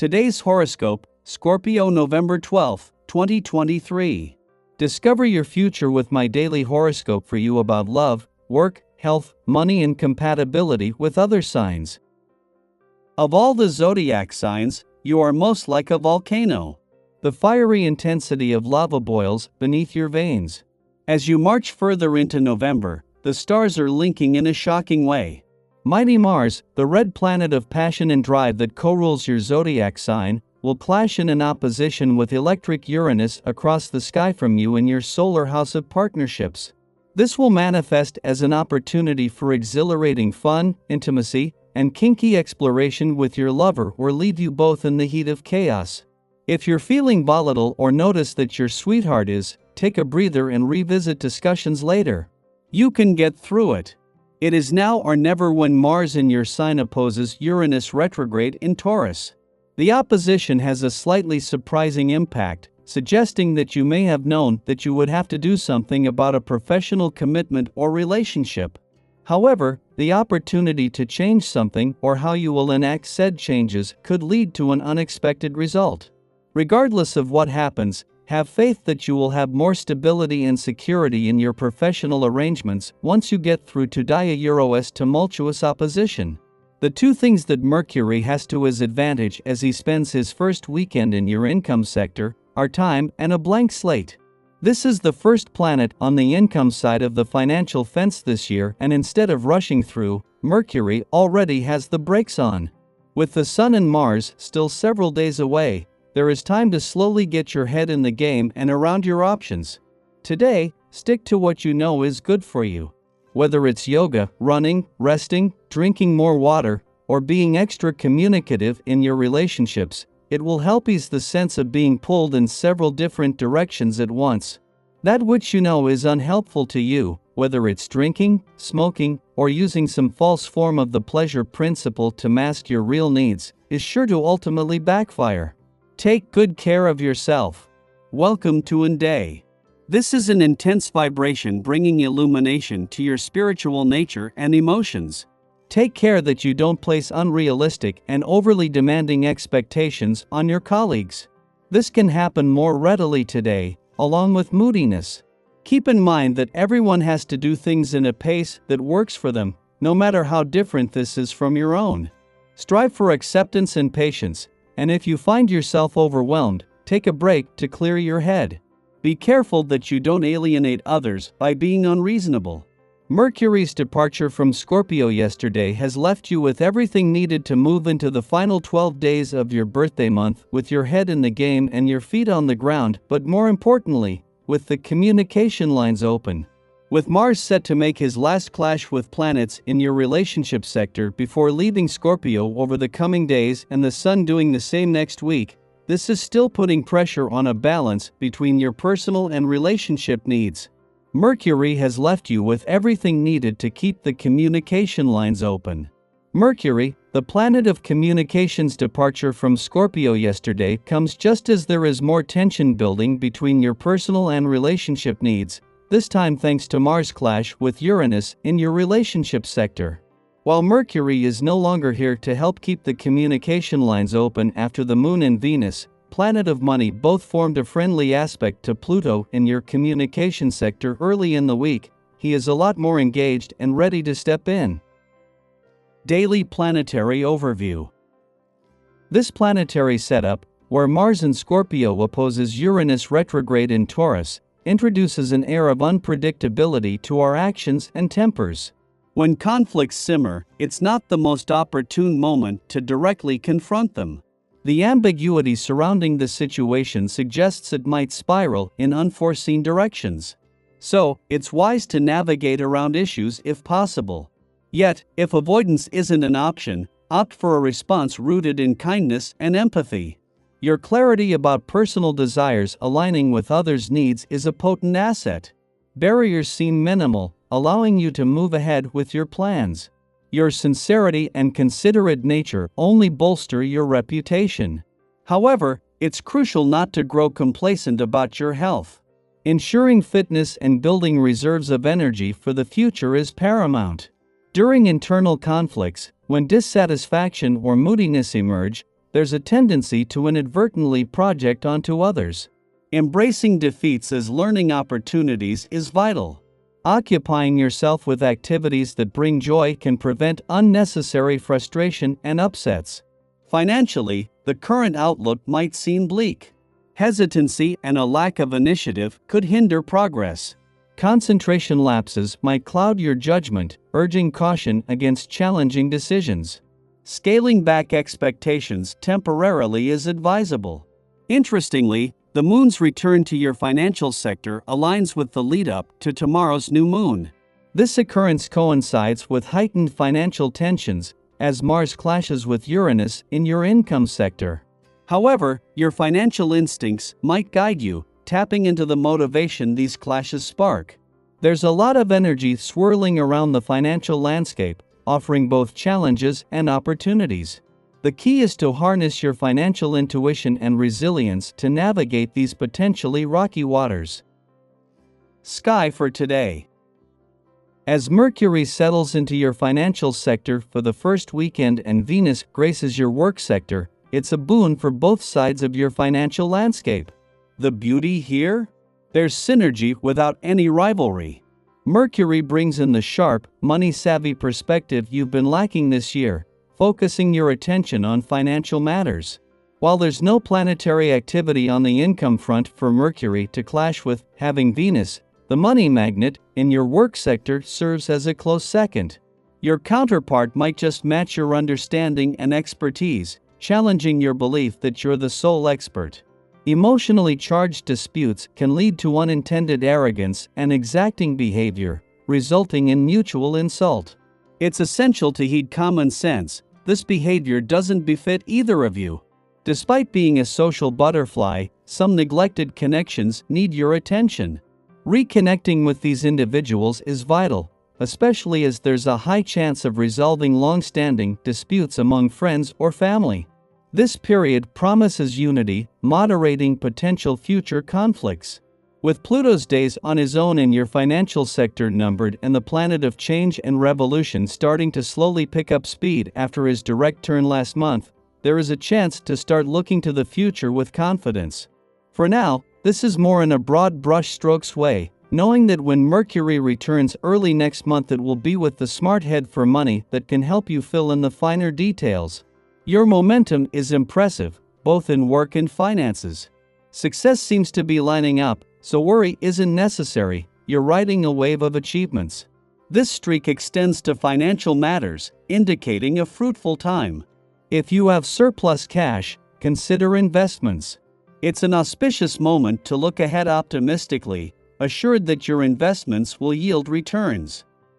Today's horoscope, Scorpio November 12, 2023. Discover your future with my daily horoscope for you about love, work, health, money and compatibility with other signs. Of all the zodiac signs, you are most like a volcano. The fiery intensity of lava boils beneath your veins. As you march further into November, the stars are linking in a shocking way. Mighty Mars, the red planet of passion and drive that co-rules your zodiac sign, will clash in an opposition with electric Uranus across the sky from you in your solar house of partnerships. This will manifest as an opportunity for exhilarating fun, intimacy, and kinky exploration with your lover or leave you both in the heat of chaos. If you're feeling volatile or notice that your sweetheart is, take a breather and revisit discussions later. You can get through it. It is now or never when Mars in your sign opposes Uranus retrograde in Taurus. The opposition has a slightly surprising impact, suggesting that you may have known that you would have to do something about a professional commitment or relationship. However, the opportunity to change something or how you will enact said changes could lead to an unexpected result. Regardless of what happens, have faith that you will have more stability and security in your professional arrangements once you get through to Dia-Uranus tumultuous opposition. The two things that Mercury has to his advantage as he spends his first weekend in your income sector are time and a blank slate. This is the first planet on the income side of the financial fence this year, and instead of rushing through, Mercury already has the brakes on. With the Sun and Mars still several days away, there is time to slowly get your head in the game and around your options. Today, stick to what you know is good for you. Whether it's yoga, running, resting, drinking more water, or being extra communicative in your relationships, it will help ease the sense of being pulled in several different directions at once. That which you know is unhelpful to you, whether it's drinking, smoking, or using some false form of the pleasure principle to mask your real needs, is sure to ultimately backfire. Take good care of yourself. Welcome to Day. This is an intense vibration bringing illumination to your spiritual nature and emotions. Take care that you don't place unrealistic and overly demanding expectations on your colleagues. This can happen more readily today, along with moodiness. Keep in mind that everyone has to do things in a pace that works for them, no matter how different this is from your own. Strive for acceptance and patience, and if you find yourself overwhelmed, take a break to clear your head. Be careful that you don't alienate others by being unreasonable. Mercury's departure from Scorpio yesterday has left you with everything needed to move into the final 12 days of your birthday month with your head in the game and your feet on the ground, but more importantly, with the communication lines open. With Mars set to make his last clash with planets in your relationship sector before leaving Scorpio over the coming days and the Sun doing the same next week, this is still putting pressure on a balance between your personal and relationship needs. Mercury has left you with everything needed to keep the communication lines open. Mercury, the planet of communications departure from Scorpio yesterday comes just as there is more tension building between your personal and relationship needs, this time thanks to Mars' clash with Uranus in your relationship sector. While Mercury is no longer here to help keep the communication lines open after the Moon and Venus, planet of money, both formed a friendly aspect to Pluto in your communication sector early in the week, he is a lot more engaged and ready to step in. Daily Planetary Overview. This planetary setup, where Mars in Scorpio opposes Uranus retrograde in Taurus, introduces an air of unpredictability to our actions and tempers. When conflicts simmer, it's not the most opportune moment to directly confront them. The ambiguity surrounding the situation suggests it might spiral in unforeseen directions. So, it's wise to navigate around issues if possible. Yet, if avoidance isn't an option, opt for a response rooted in kindness and empathy. Your clarity about personal desires aligning with others' needs is a potent asset. Barriers seem minimal, allowing you to move ahead with your plans. Your sincerity and considerate nature only bolster your reputation. However, it's crucial not to grow complacent about your health. Ensuring fitness and building reserves of energy for the future is paramount. During internal conflicts, when dissatisfaction or moodiness emerge, there's a tendency to inadvertently project onto others. Embracing defeats as learning opportunities is vital. Occupying yourself with activities that bring joy can prevent unnecessary frustration and upsets. Financially, the current outlook might seem bleak. Hesitancy and a lack of initiative could hinder progress. Concentration lapses might cloud your judgment, urging caution against challenging decisions. Scaling back expectations temporarily is advisable. Interestingly, the moon's return to your financial sector aligns with the lead-up to tomorrow's new moon. This occurrence coincides with heightened financial tensions, as Mars clashes with Uranus in your income sector. However, your financial instincts might guide you, tapping into the motivation these clashes spark. There's a lot of energy swirling around the financial landscape, offering both challenges and opportunities. The key is to harness your financial intuition and resilience to navigate these potentially rocky waters. Sky for today. As Mercury settles into your financial sector for the first weekend and Venus graces your work sector, it's a boon for both sides of your financial landscape. The beauty here? There's synergy without any rivalry. Mercury brings in the sharp, money-savvy perspective you've been lacking this year, focusing your attention on financial matters. While there's no planetary activity on the income front for Mercury to clash with, having Venus, the money magnet, in your work sector serves as a close second. Your counterpart might just match your understanding and expertise, challenging your belief that you're the sole expert. Emotionally charged disputes can lead to unintended arrogance and exacting behavior, resulting in mutual insult. It's essential to heed common sense. This behavior doesn't befit either of you. Despite being a social butterfly, some neglected connections need your attention. Reconnecting with these individuals is vital, especially as there's a high chance of resolving long-standing disputes among friends or family. This period promises unity, moderating potential future conflicts. With Pluto's days on his own in your financial sector numbered and the planet of change and revolution starting to slowly pick up speed after his direct turn last month, there is a chance to start looking to the future with confidence. For now, this is more in a broad brushstrokes way, knowing that when Mercury returns early next month it will be with the smart head for money that can help you fill in the finer details. Your momentum is impressive, both in work and finances. Success seems to be lining up, so worry isn't necessary, you're riding a wave of achievements. This streak extends to financial matters, indicating a fruitful time. If you have surplus cash, consider investments. It's an auspicious moment to look ahead optimistically, assured that your investments will yield returns.